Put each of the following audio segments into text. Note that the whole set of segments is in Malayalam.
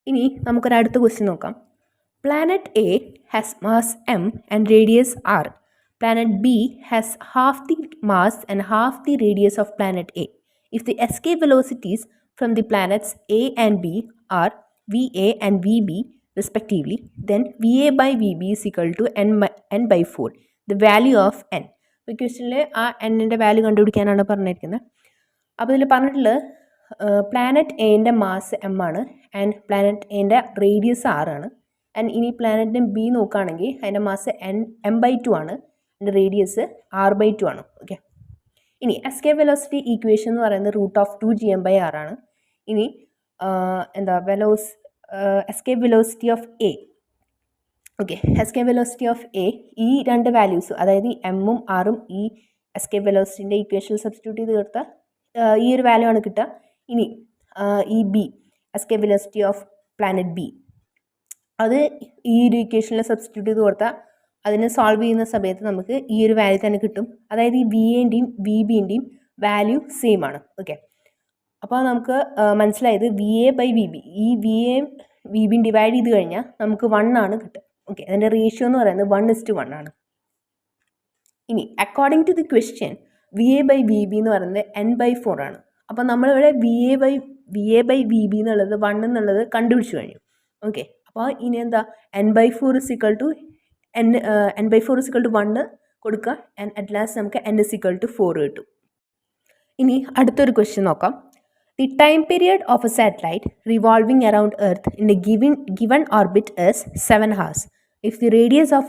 ഇനി നമുക്കൊരു അടുത്ത ക്വസ്റ്റ്യൻ നോക്കാം. Planet A has mass m and radius r. Planet B has half the mass and half the radius of planet A. If the escape velocities from the planets A and B are VA and VB respectively, then VA by VB is equal to n by 4. The value of n. ഇപ്പോൾ ക്വസ്റ്റ്യനിൽ ആ എന്നിൻ്റെ വാല്യൂ കണ്ടുപിടിക്കാനാണ് പറഞ്ഞിരിക്കുന്നത്. അപ്പോൾ ഇതിൽ പറഞ്ഞിട്ടുള്ളത് പ്ലാനറ്റ് എൻ്റെ മാസ് m ആണ് ആൻഡ് പ്ലാനറ്റ് എൻ്റെ റേഡിയസ് r ആണ്. ആൻഡ് ഇനി പ്ലാനറ്റിൻ്റെ ബി നോക്കുകയാണെങ്കിൽ അതിൻ്റെ മാസ് m/2 ആണ്, അതിൻ്റെ റേഡിയസ് r/2 ആണ്. ഓക്കെ, ഇനി എസ്കേപ്പ് വെലോസിറ്റി ഈക്വേഷൻ എന്ന് പറയുന്നത് √2gm/r ആണ്. ഇനി escape velocity of A. Okay, escape velocity of A ഈ രണ്ട് വാല്യൂസ്, അതായത് എമ്മും ആറും ഈ എസ്കേപ്പ് വെലോസിറ്റിൻ്റെ ഈക്വേഷനിൽ സബ്സ്റ്റിറ്റ്യൂട്ട് ചെയ്ത് കൊടുത്താൽ ഈ ഒരു വാല്യൂ ആണ് കിട്ടുക. ഇനി ഈ B escape velocity of planet B, അത് ഈ ഒരു ഇക്വേഷനിൽ സബ്സ്റ്റിറ്റ്യൂട്ട് ചെയ്ത് കൊടുത്താൽ അതിനെ സോൾവ് ചെയ്യുന്ന സമയത്ത് നമുക്ക് ഈ ഒരു വാല്യൂ തന്നെ കിട്ടും. അതായത് ഈ വി എൻ്റെയും വി ബിൻ്റെയും വാല്യൂ സെയിം ആണ്. ഓക്കെ, അപ്പോൾ നമുക്ക് മനസ്സിലായത് V A by V B, ഈ വി എയും വി ബിയും ഡിവൈഡ് ചെയ്ത് കഴിഞ്ഞാൽ നമുക്ക് 1 ആണ് കിട്ടുക. ഓക്കെ, അതിൻ്റെ റേഷ്യോ എന്ന് പറയുന്നത് 1:1 ആണ്. ഇനി according to the question V A by V B എന്ന് പറയുന്നത് n/4 ആണ്. അപ്പോൾ നമ്മളിവിടെ V A by V B എന്നുള്ളത് 1 എന്നുള്ളത് കണ്ടുപിടിച്ച് കഴിഞ്ഞു. ഓക്കെ, അപ്പോൾ ഇനി എന്താ n/4 is equal to n/4 is equal to 1 കൊടുക്കുക. ആൻഡ് അറ്റ് ലാസ്റ്റ് നമുക്ക് n is equal to 4 കിട്ടും. ഇനി അടുത്തൊരു ക്വസ്റ്റ്യൻ നോക്കാം. The time period of A satellite revolving around earth in A given orbit is 7 hours. If the radius of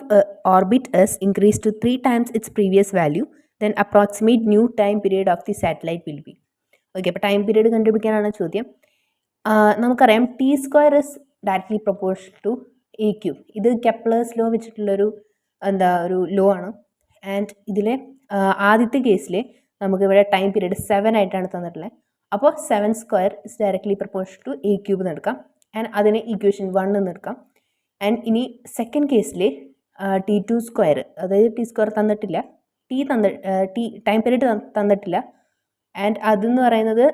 orbit is increased to 3 times its previous value, then approximate new time period of the satellite will be. Okay, അപ്പോൾ ടൈം പീരീഡ് കണ്ടുപിടിക്കാനാണ് ചോദ്യം. നമുക്കറിയാം t² is directly proportional to a³. ഇത് കെപ്ലേഴ്സ് ലോ വെച്ചിട്ടുള്ളൊരു ഒരു ലോ ആണ്. ആൻഡ് ഇതിലെ ആദ്യത്തെ കേസിൽ നമുക്കിവിടെ ടൈം പീരീഡ് 7 ആയിട്ടാണ് തന്നിട്ടുള്ളത്. അപ്പോൾ 7² is directly proportional to a³ എന്ന് എടുക്കാം. ആൻഡ് അതിനെ ഇക്വേഷൻ 1 എന്ന് എടുക്കാം. ആൻഡ് ഇനി സെക്കൻഡ് കേസിൽ t², അതായത് t² തന്നിട്ടില്ല, ടൈം പീരീഡ് തന്നിട്ടില്ല. ആൻഡ് അതെന്ന് പറയുന്നത്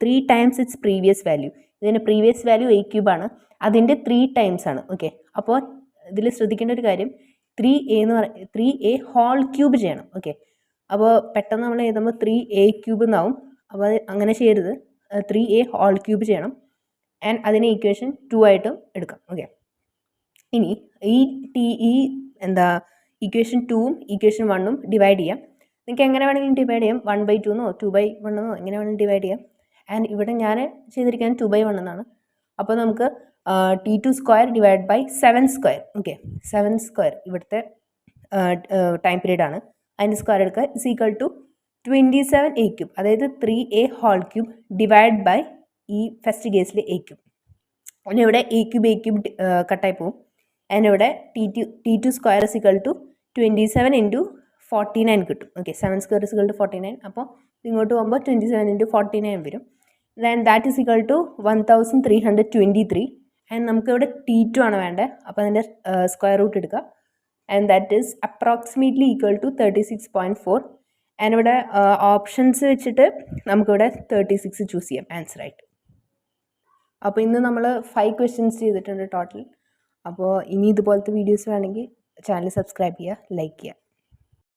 3 times ഇറ്റ്സ് പ്രീവിയസ് വാല്യൂ. ഇതിൻ്റെ പ്രീവിയസ് വാല്യൂ a³ ആണ്, അതിൻ്റെ 3 times ആണ്. ഓക്കെ, അപ്പോൾ ഇതിൽ ശ്രദ്ധിക്കേണ്ട ഒരു കാര്യം 3a ഹോൾ ക്യൂബ് ചെയ്യണം. ഓക്കെ, അപ്പോൾ പെട്ടെന്ന് നമ്മൾ എഴുതുമ്പോൾ 3a³ എന്നാവും. അപ്പോൾ അങ്ങനെ ചെയ്യരുത്, 3a ഹോൾ ക്യൂബ് ചെയ്യണം. ആൻഡ് അതിനെ ഇക്വേഷൻ 2 ആയിട്ടും എടുക്കാം. ഓക്കെ, ഇനി ഈ ഇക്വേഷൻ 2ഉം ഇക്വേഷൻ 1ഉം ഡിവൈഡ് ചെയ്യാം. നിങ്ങൾക്ക് എങ്ങനെ വേണമെങ്കിലും ഡിവൈഡ് ചെയ്യാം, 1/2 എന്നോ 2/1 എന്നോ എങ്ങനെ വേണമെങ്കിലും ഡിവൈഡ് ചെയ്യാം. ആൻഡ് ഇവിടെ ഞാൻ ചെയ്തിരിക്കുന്നത് 2/1 എന്നാണ്. അപ്പോൾ നമുക്ക് t² ഡിവൈഡ് ബൈ 7². ഓക്കെ, 7² ഇവിടുത്തെ ടൈം പീരീഡ് ആണ്, അതിൻ്റെ സ്ക്വയർ എടുക്കുക, ഇസ് ഈക്വൽ ടു 27a³, അതായത് 3a whole cube divide by ഈ ഫസ്റ്റ് കേസിൽ a³. പിന്നെ ഇവിടെ a³ കട്ടായി പോകും. ആൻഡ് ഇവിടെ t² ഇസ് ഈക്വൽ ടു 27 × 49 കിട്ടും. Okay, 7² is equal to 49. അപ്പോൾ ഇങ്ങോട്ട് പോകുമ്പോൾ 27 × 49 വരും. Then that is equal to 1323. And നമുക്കിവിടെ t2 ആണ് വേണ്ടത്. അപ്പോൾ അതിൻ്റെ സ്ക്വയർ റൂട്ട് എടുക്കുക. And that is approximately equal to 36.4. And ഇവിടെ ഓപ്ഷൻസ് വെച്ചിട്ട് നമുക്കിവിടെ 36 ചൂസ് ചെയ്യാം ആൻസർ ആയിട്ട്. അപ്പോൾ ഇന്ന് നമ്മൾ 5 ക്വസ്റ്റ്യൻസ് ചെയ്തിട്ടുണ്ട് ടോട്ടൽ. അപ്പോൾ ഇനി ഇതുപോലത്തെ വീഡിയോസ് വേണമെങ്കിൽ ചാനൽ സബ്സ്ക്രൈബ് ചെയ്യുക, ലൈക്ക് ചെയ്യുക.